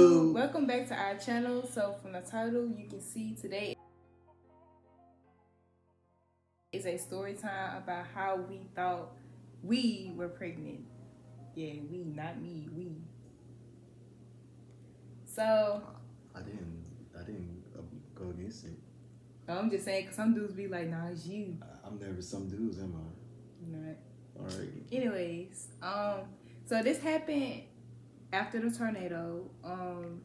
YouTube. Welcome back to our channel. So from the title, you can see today is a story time about how we thought we were pregnant. Yeah, we, not me, we. So I didn't go against it. I'm just saying, because some dudes be like, nah, it's you. I'm never some dudes, am I? You're not. All right. Anyways, so this happened after the tornado.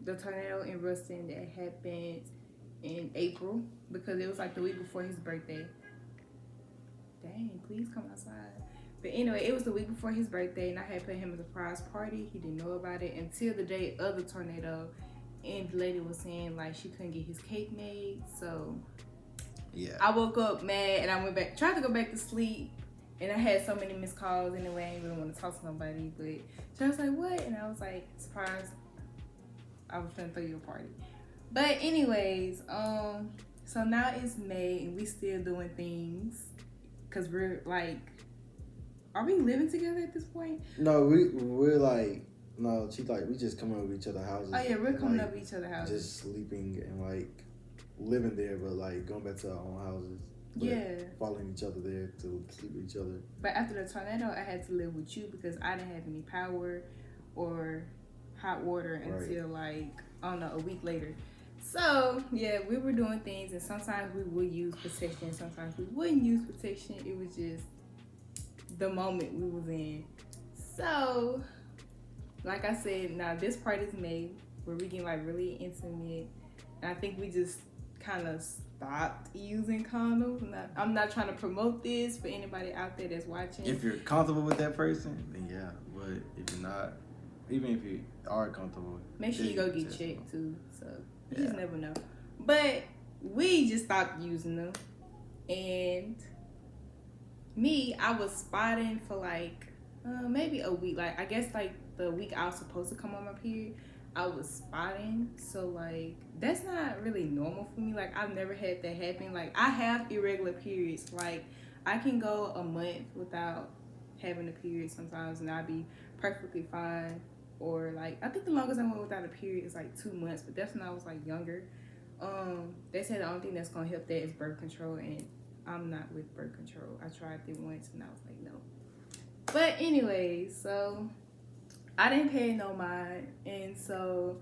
The tornado in Ruston that happened in April, because it was like the week before his birthday. Dang, please come outside. But anyway, it was the week before his birthday, and I had put him a surprise party. He didn't know about it until the day of the tornado, and the lady was saying like she couldn't get his cake made. So yeah, I woke up mad, and I went back, tried to go back to sleep, and I had so many missed calls anyway. I didn't really want to talk to nobody, but she was like, "What?" And I was like, "Surprise! I was gonna throw you a party." But anyways, so now it's May, and we still doing things, cause we're like, are we living together at this point? No, we're like, no, she's like, we just come over to each other's houses. Oh yeah, we're coming like, up to each other's houses. just sleeping and like living there, but like going back to our own houses. Yeah, following each other there to sleep with each other. But after the tornado, I had to live with you because I didn't have any power or hot water until like, I don't know, a week later. So yeah, we were doing things, and sometimes we would use protection, sometimes we wouldn't use protection. It was just the moment we was in. So like I said, now this part is May, where we get like really intimate, and I think we just kind of stopped using condoms. I'm not trying to promote this for anybody out there that's watching. If you're comfortable with that person, then yeah. But if you're not, even if you are comfortable, make sure you go get checked too. So you just never know. But we just stopped using them, and me, I was spotting for like maybe a week. Like I guess like the week I was supposed to come on my period, I was spotting. So like that's not really normal for me. Like I've never had that happen. Like I have irregular periods. Like I can go a month without having a period sometimes, and I'll be perfectly fine. Or like I think the longest I went without a period is like 2 months, but that's when I was like younger. They said the only thing that's gonna help that is birth control, and I'm not with birth control. I tried it once and I was like, no. But anyway, so I didn't pay no mind, and so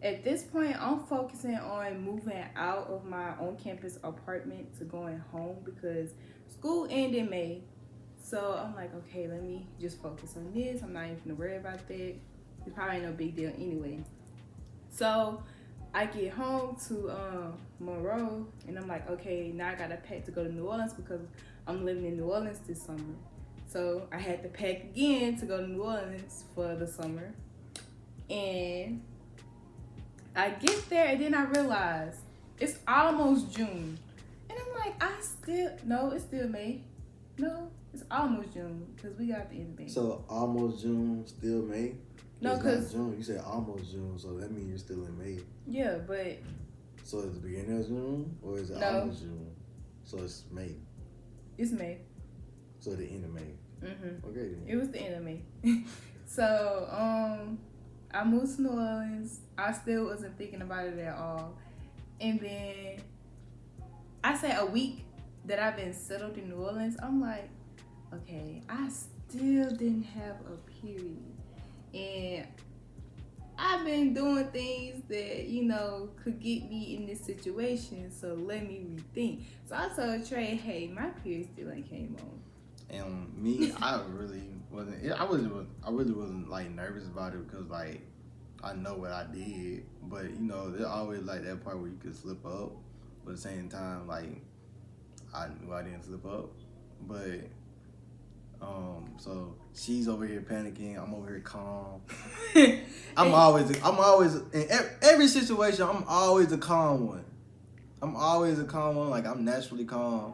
at this point I'm focusing on moving out of my on-campus apartment to going home because school ended in May. So I'm like, okay, let me just focus on this. I'm not even gonna worry about that. It's probably no big deal anyway. So I get home to Monroe, and I'm like, okay, now I gotta pack to go to New Orleans because I'm living in New Orleans this summer. So I had to pack again to go to New Orleans for the summer. And I get there, and then I realize it's almost June. And I'm like, it's still May. No, it's almost June because we got the end of May. So almost June, still May? No, because June. You said almost June, so that means you're still in May. Yeah, but so is it the beginning of June or is it almost June? So it's May. It's May. So the end of May. Mm-hmm. Okay. Then. It was the end of May. So I moved to New Orleans. I still wasn't thinking about it at all, and then I say a week that I've been settled in New Orleans. I'm like, okay, I still didn't have a period. And I've been doing things that, could get me in this situation. So let me rethink. So I told Trey, hey, my period still ain't came on. And me, I really wasn't like nervous about it because like I know what I did. But there's always like that part where you could slip up. But at the same time, like I knew I didn't slip up. But so she's over here panicking. I'm over here calm. I'm always in every situation. I'm always a calm one. Like I'm naturally calm.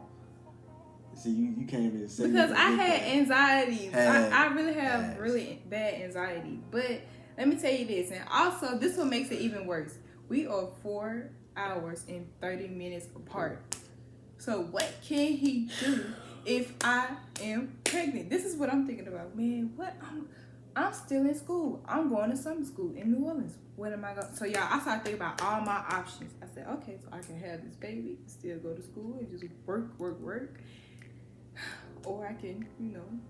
See, you can't even say because I had anxiety. I really have really bad anxiety. But let me tell you this, and also this what makes it even worse. We are 4 hours and 30 minutes apart. So what can he do if I am pregnant? This is what I'm thinking about, man. What I'm still in school. I'm going to summer school in New Orleans. What am I going? So y'all, I started thinking about all my options. I said, okay, so I can have this baby, still go to school and just work, or I can,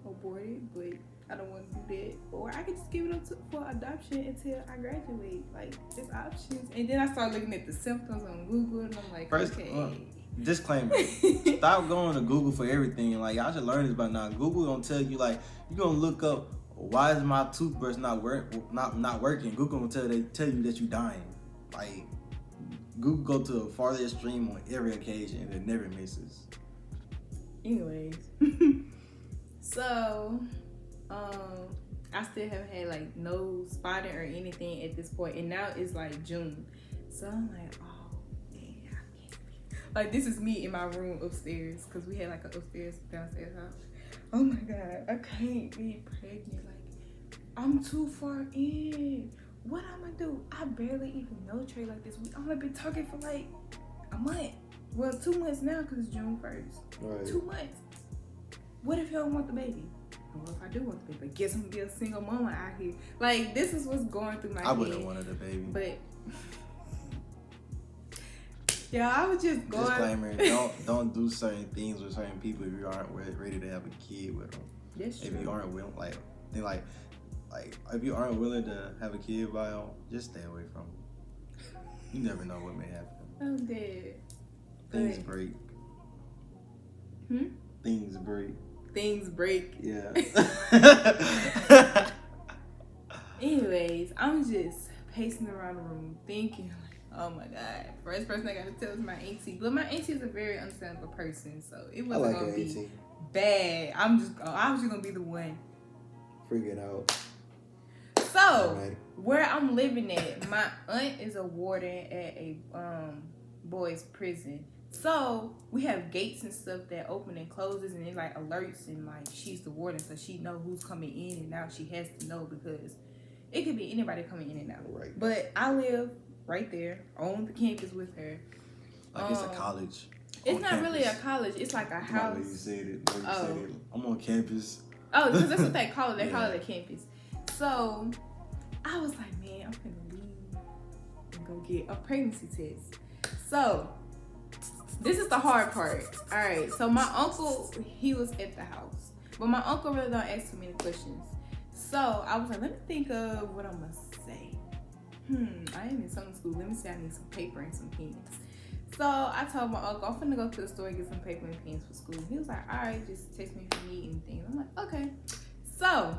abort it, but I don't want to do that. Or I can just give it up for adoption until I graduate. Like, there's options. And then I started looking at the symptoms on Google, and I'm like, okay. Disclaimer: stop going to Google for everything. Like, y'all should learn this by now. Google gonna tell you, like, you're gonna look up, why is my toothbrush not working? Google gonna tell you that you're dying. Like, Google go to a farther extreme on every occasion, and it never misses. Anyways, so I still haven't had like no spotting or anything at this point, and now it's like June, so I'm like, oh man, I can't be. Like, this is me in my room upstairs, because we had like an upstairs downstairs house. Oh my god, I can't be pregnant. Like, I'm too far in. What I'm gonna do? I barely even know Trey like this. We only been talking for like a month. Well, 2 months now, because it's June 1st. Right. 2 months. What if he don't want the baby? What if I do want the baby? Guess I'm gonna be a single mama out here. Like, this is what's going through my head. I wouldn't have wanted a baby. But yeah, I was just going. Disclaimer: don't do certain things with certain people if you aren't ready to have a kid with them. That's true. If you aren't willing, like if you aren't willing to have a kid by them, just stay away from them. You never know what may happen. I'm dead. Things break. Things break. Things break. Yeah. Anyways, I'm just pacing around the room thinking, like, oh my god. First person I gotta tell is my auntie. But my auntie is a very understandable person, so it wasn't gonna be bad. I was just gonna be the one freaking out. So where I'm living at, my aunt is a warden at a boys' prison. So we have gates and stuff that open and closes, and it like alerts, and like she's the warden, so she know who's coming in and out. She has to know, because it could be anybody coming in and out. Right. But I live right there on the campus with her. Like, it's a college. It's not really a college. It's like a house. You said it. I'm on campus. Oh, because that's what they call it. They call it a campus. So I was like, man, I'm gonna leave and go get a pregnancy test. So this is the hard part. All right. So my uncle, he was at the house, but my uncle really don't ask too many questions. So I was like, let me think of what I'm gonna say. I am in summer school. Let me say I need some paper and some pens. So I told my uncle, I'm finna go to the store and get some paper and pens for school. He was like, all right, just text me if you need anything. I'm like, okay. So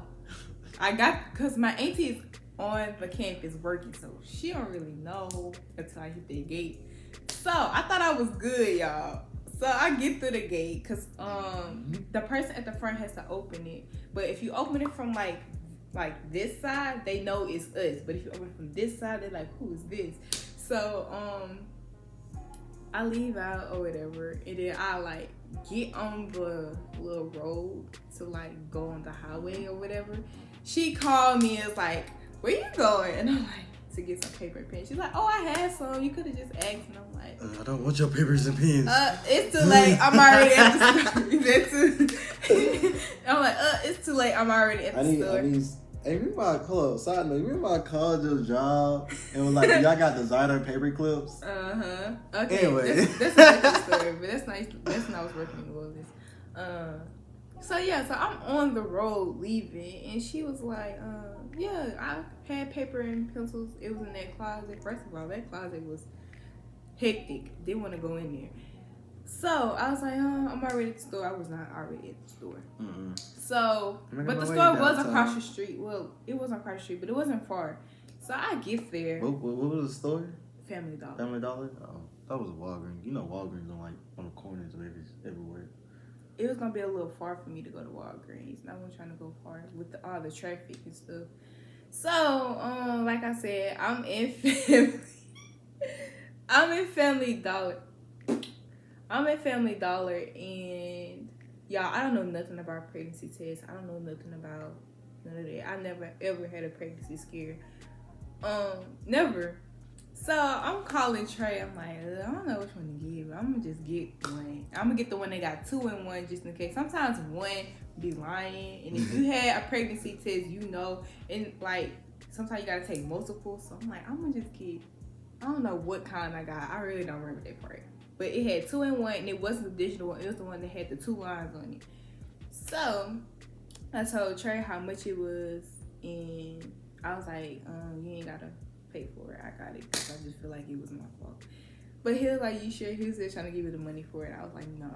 I got, because my auntie is on the campus working, so she don't really know until I hit the gate. So I thought I was good, y'all. So I get through the gate, because the person at the front has to open it. But if you open it from like this side, they know it's us. But if you open it from this side, they're like, who is this? So I leave out or whatever, and then I like get on the little road to like go on the highway or whatever. She called me and was like, where you going? And I'm like, to get some paper and pen. She's like, oh, I had some. You could have just asked. And I'm like, I don't want your papers and pens. It's too late. I'm already at the store. I'm like, it's too late. I'm already at the store. Hey, side note, remember I called your job and was like, y'all got designer paper clips? Okay. Anyway. That's a different story, but that's nice. That's when I was working in New Orleans. So I'm on the road leaving, and she was like, yeah, I had paper and pencils. It was in that closet. First of all, that closet was hectic. Didn't want to go in there. So I was like, I'm already at the store. I was not already at the store. Mm-hmm. So, but the store was across the street. Well, it was across the street, but it wasn't far. So I get there. What was the store? Family Dollar. Family Dollar? Oh, that was a Walgreens. You know Walgreens are like on the corners of everywhere. It was gonna be a little far for me to go to Walgreens. And I wasn't trying to go far with all the traffic and stuff. So, like I said, I'm in Family Dollar. I'm at Family Dollar, and y'all, I don't know nothing about pregnancy tests. I don't know nothing about none of that. I never ever had a pregnancy scare. Never. So So I'm calling Trey. I'm like, I don't know which one to give. I'm gonna just get one. I'm gonna get the one that got 2 in 1 just in case. Sometimes one be lying, and if you had a pregnancy test, you know, and like sometimes you gotta take multiple. So I'm like, I'm gonna just get. I don't know what kind I got. I really don't remember that part. But it had 2 in 1, and it wasn't the digital one. It was the one that had the 2 lines on it. So I told Trey how much it was, and I was like, you ain't gotta pay for it. I got it because I just feel like it was my fault. But he was like, you sure? He was just trying to give me the money for it. I was like, nah.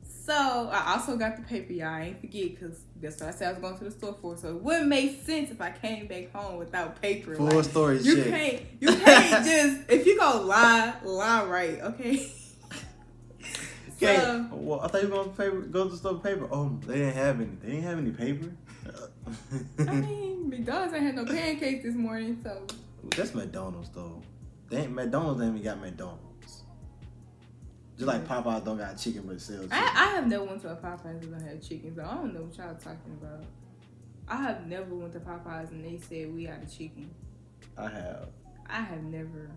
So I also got the paper, y'all. I ain't forget because that's what I said I was going to the store for. So it wouldn't make sense if I came back home without paper. Full like, story you shit. You can't just, if you go lie right, okay? Okay. So, well, I thought you were going to go to the store with paper. Oh, they didn't have any. They didn't have any paper. I mean, McDonald's ain't had no pancakes this morning, so. That's McDonald's though. McDonald's ain't even got McDonald's. Just like Popeyes don't got chicken but sells chicken. I have never went to a Popeyes that don't have chicken, so I don't know what y'all talking about. I have never went to Popeyes and they said we got a chicken. I have never.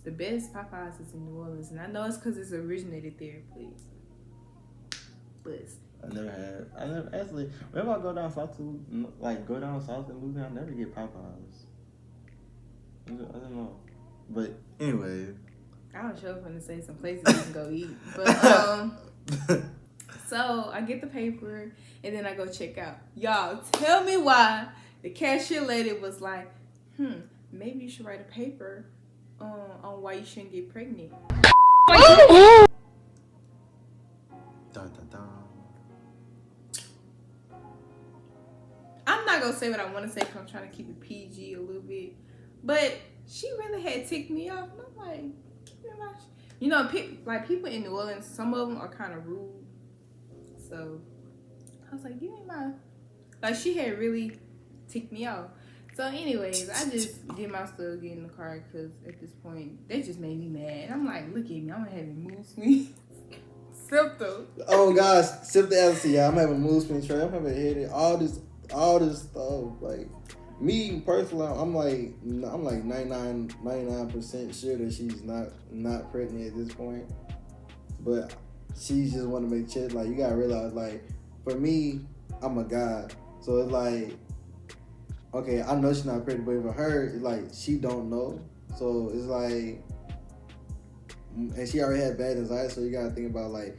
The best Popeyes is in New Orleans, and I know it's because it's originated there, please. I never actually. Whenever I go down south to in Louisiana, I never get Popeyes. I don't know, but anyway. I was sure going to say some places you can go eat, but so I get the paper and then I go check out. Y'all, tell me why the cashier lady was like, maybe you should write a paper on why you shouldn't get pregnant. Dun, dun, dun. I'm not gonna say what I want to say because I'm trying to keep it PG a little bit, but she really had ticked me off, and I'm like, you know, people in New Orleans, some of them are kind of rude. So I was like, you ain't my, like, she had really ticked me off. So anyways, I just did my stuff, get in the car, because at this point, they just made me mad. And I'm like, look at me, I'm having mood swings. Symptoms. Oh gosh, symptoms, yeah, I'm having mood swings, I'm having a headache, all this stuff. Like, me personally, I'm like 99% sure that she's not pregnant at this point. But she just want to make sure. Like, you gotta realize, like, for me, I'm a guy, so it's like, okay, I know she's not pregnant, but for her, it's like she don't know. So it's like, and she already had bad anxiety, so you gotta think about, like,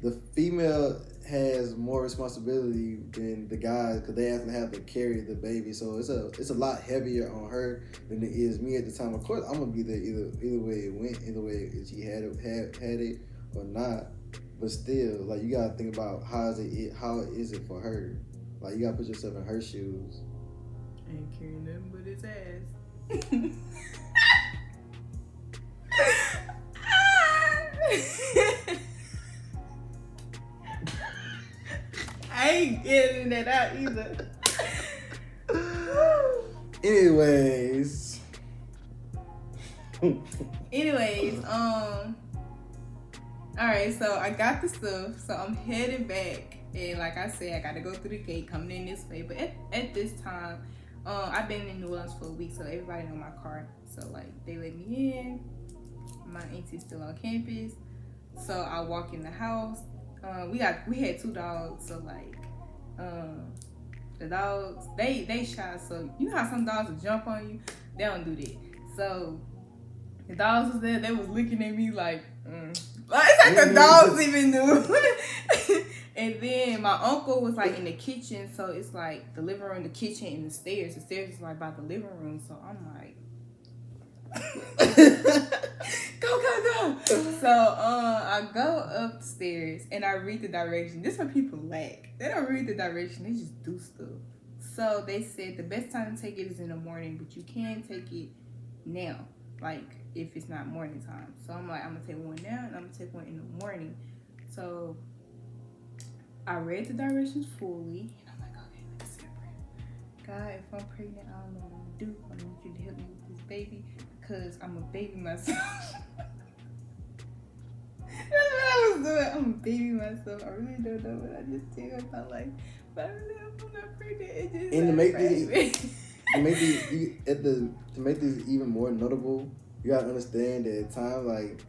the female has more responsibility than the guys because they actually have to carry the baby. So it's a lot heavier on her than it is me at the time. Of course, I'm gonna be there either way it went, either way if she had it or not. But still, like, you gotta think about how is it for her? Like, you gotta put yourself in her shoes. Ain't carrying nothing but his ass. I ain't getting that out either. Anyways, alright, so I got the stuff, so I'm headed back, and like I said, I gotta go through the gate coming in this way, but at this time, I've been in New Orleans for a week, so everybody know my car, so like, they let me in, my auntie's still on campus, so I walk in the house. We had 2 dogs, so like, the dogs, they shy, so you know how some dogs will jump on you? They don't do that. So the dogs was there, they was looking at me like, it's like the dogs even knew. And then my uncle was like in the kitchen, so it's like the living room, the kitchen, and the stairs. The stairs is like by the living room, so I'm like, go. So I go upstairs and I read the direction. This is what people lack. They don't read the direction, they just do stuff. So they said the best time to take it is in the morning, but you can take it now, like if it's not morning time. So I'm like, I'm gonna take one now and I'm gonna take one in the morning. So I read the directions fully and I'm like, okay, let's separate. God, if I'm pregnant, I don't know what I'm gonna do. I need you to help me with this baby because I'm a baby myself. That's what I was doing. I'm a baby myself. I really don't know what I just did with my life. But I really hope I'm not pregnant. It just to make this even more notable, you gotta understand that at time like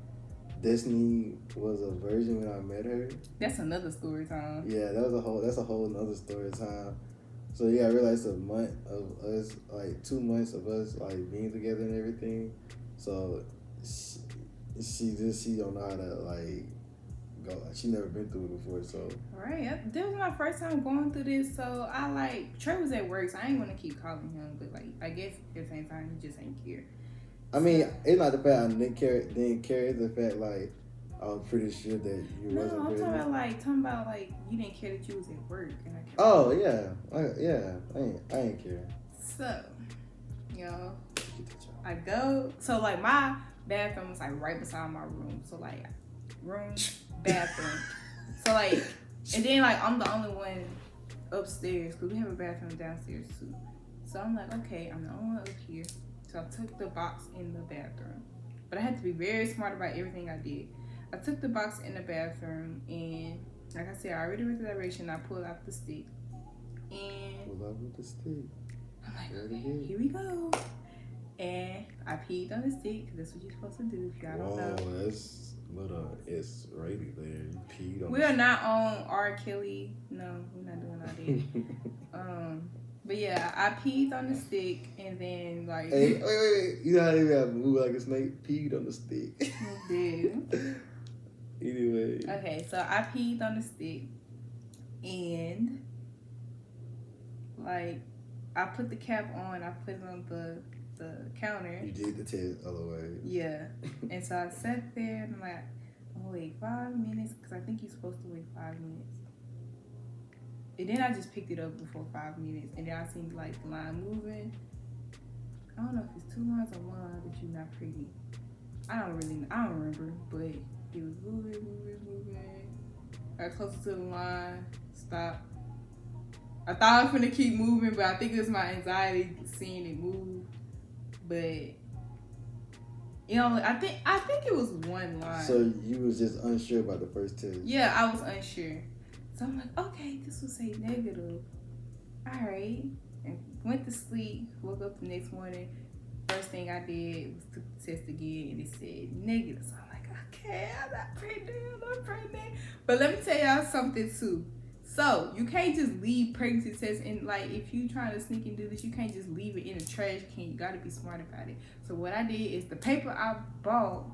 Destiny was a virgin when I met her. That's another story time. Yeah, that's a whole another story time. So yeah, I realized a month of us, like 2 months of us like being together and everything. So she don't know how to like go. She never been through it before, so. Right, that was my first time going through this. So I like Trey was at work, so I ain't want to keep calling him, but like I guess at the same time he just ain't care. I mean, it's not the fact I didn't care. It's the fact like I was pretty sure that you wasn't. No, I'm talking about like you didn't care that you was at work and I kept. Oh yeah, I ain't care. So, y'all, I go. So like my bathroom is like right beside my room. So like room, bathroom. So like, and then like I'm the only one upstairs because we have a bathroom downstairs too. So I'm like, okay, I'm the only one up here. So I took the box in the bathroom. But I had to be very smart about everything I did. I took the box in the bathroom and like I said, I already went to that direction. I pulled out the stick. And pull out with the stick. I'm like, okay, here we go. And I peed on the stick because that's what you're supposed to do if y'all don't know. Whoa, that's little it's rated there. You peed on We are not on R. Kelly. No, we're not doing all that. But yeah, I peed on the stick and then like. Hey, wait. You know how you have to move like a snake? Peed on the stick. Dude. Anyway. Okay, so I peed on the stick and like I put the cap on. I put it on the counter. You did the test otherwise. Yeah, and so I sat there and I'm like, oh wait, 5 minutes because I think you're supposed to wait 5 minutes. And then I just picked it up before 5 minutes, and then I seen like the line moving. I don't know if it's 2 lines or 1 line, but you're not pretty. I don't remember, but it was moving. I got closer to the line, stopped. I thought I was gonna keep moving, but I think it was my anxiety seeing it move. But you know, I think it was 1 line. So you was just unsure about the first test. Yeah, I was unsure. So I'm like, okay, this will say negative. All right. And went to sleep, woke up the next morning. First thing I did was took the test again and it said negative. So I'm like, okay, I'm not pregnant. But let me tell y'all something too. So you can't just leave pregnancy tests and like if you trying to sneak and do this, you can't just leave it in a trash can. You gotta be smart about it. So what I did is the paper I bought.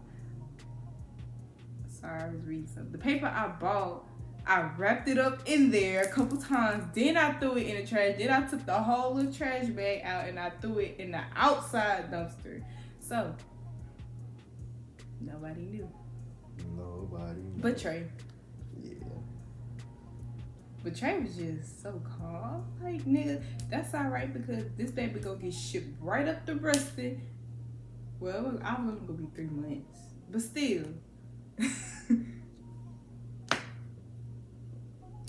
Sorry, I was reading something. The paper I bought, I wrapped it up in there a couple times. Then I threw it in the trash. Then I took the whole little trash bag out and I threw it in the outside dumpster. So, nobody knew. Nobody knew. But Trey. Yeah. But Trey was just so calm. Like, nigga, that's all right because this baby gonna get shipped right up to Rusty. Well, I was gonna be 3 months. But still.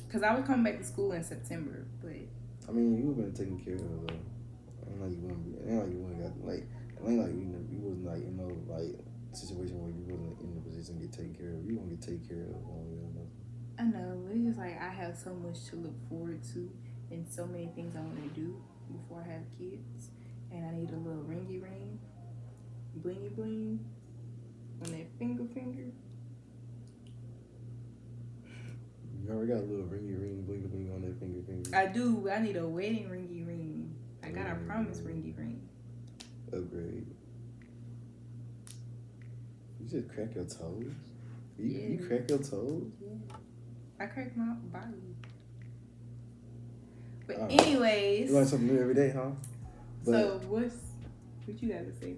Because I was coming back to school in September, but... I mean, you've been taken care of, though. Ain't like you wouldn't got, like... It ain't like you wasn't, like, in no, like, situation where you wasn't in the position to get taken care of. You gonna get taken care of one way or another. I know, but it's just like I have so much to look forward to and so many things I want to do before I have kids. And I need a little ringy ring, blingy bling, on that finger. You already got a little ringy ring, blingy bling on that finger. I do, but I need a wedding ringy ring. I got a promise ringy ring. Upgrade. You just crack your toes? You crack your toes? Yeah. I crack my body. But anyways. You learn something new every day, huh? But, so what you got to say?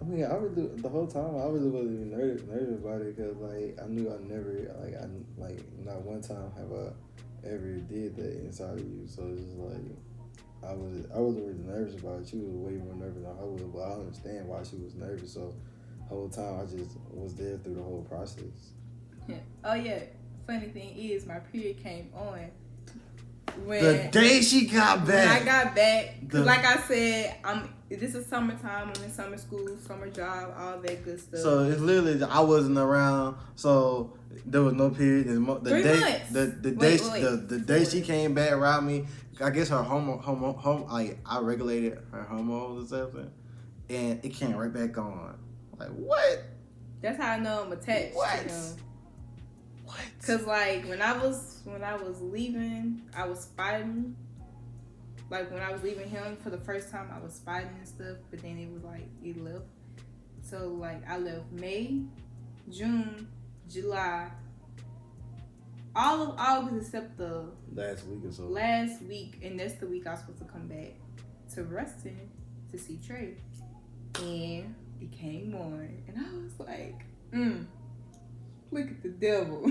I mean, the whole time I really wasn't even nervous about it because like I knew I never not one time have I ever did that inside of you. So it's just like I wasn't really nervous about it. She was way more nervous than I was, but I understand why she was nervous. So the whole time I just was there through the whole process. Yeah. Oh yeah. Funny thing is, my period came on when the day she got back. When I got back, cause like I said, this is summertime. I'm in summer school, summer job, all that good stuff. So it's literally I wasn't around, so there was no period. 3 months. The day she came back around me, I guess her like I regulated her hormones or something, and it came right back on. Like what? That's how I know I'm attached. What? You know? What? Cause like when I was leaving, I was spotting. Like when I was leaving him for the first time, I was spotting and stuff. But then it was like it left. So like I left May, June, July, all of August except the last week or so. Last week, and that's the week I was supposed to come back to Ruston to see Trey, and it came on, and I was like, look at the devil.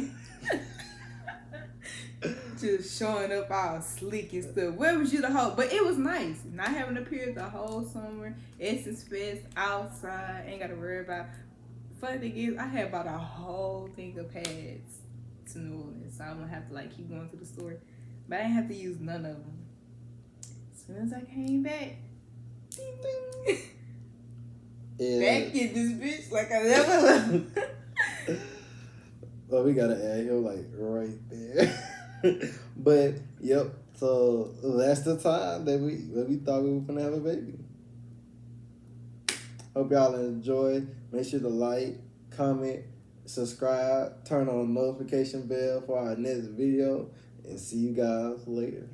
Just showing up all slick and stuff. Where was you the whole? But it was nice. Not having appeared the whole summer. Essence Fest outside. Ain't got to worry about. Funny thing is, I had bought a whole thing of pads to New Orleans, so I'm gonna have to like keep going to the store. But I didn't have to use none of them. As soon as I came back, ding ding. Back in this bitch like I never left. Well, we gotta add him like right there. But yep, so that's the time that we thought we were gonna have a baby. Hope y'all enjoy. Make sure to like, comment, subscribe, turn on the notification bell for our next video, and see you guys later.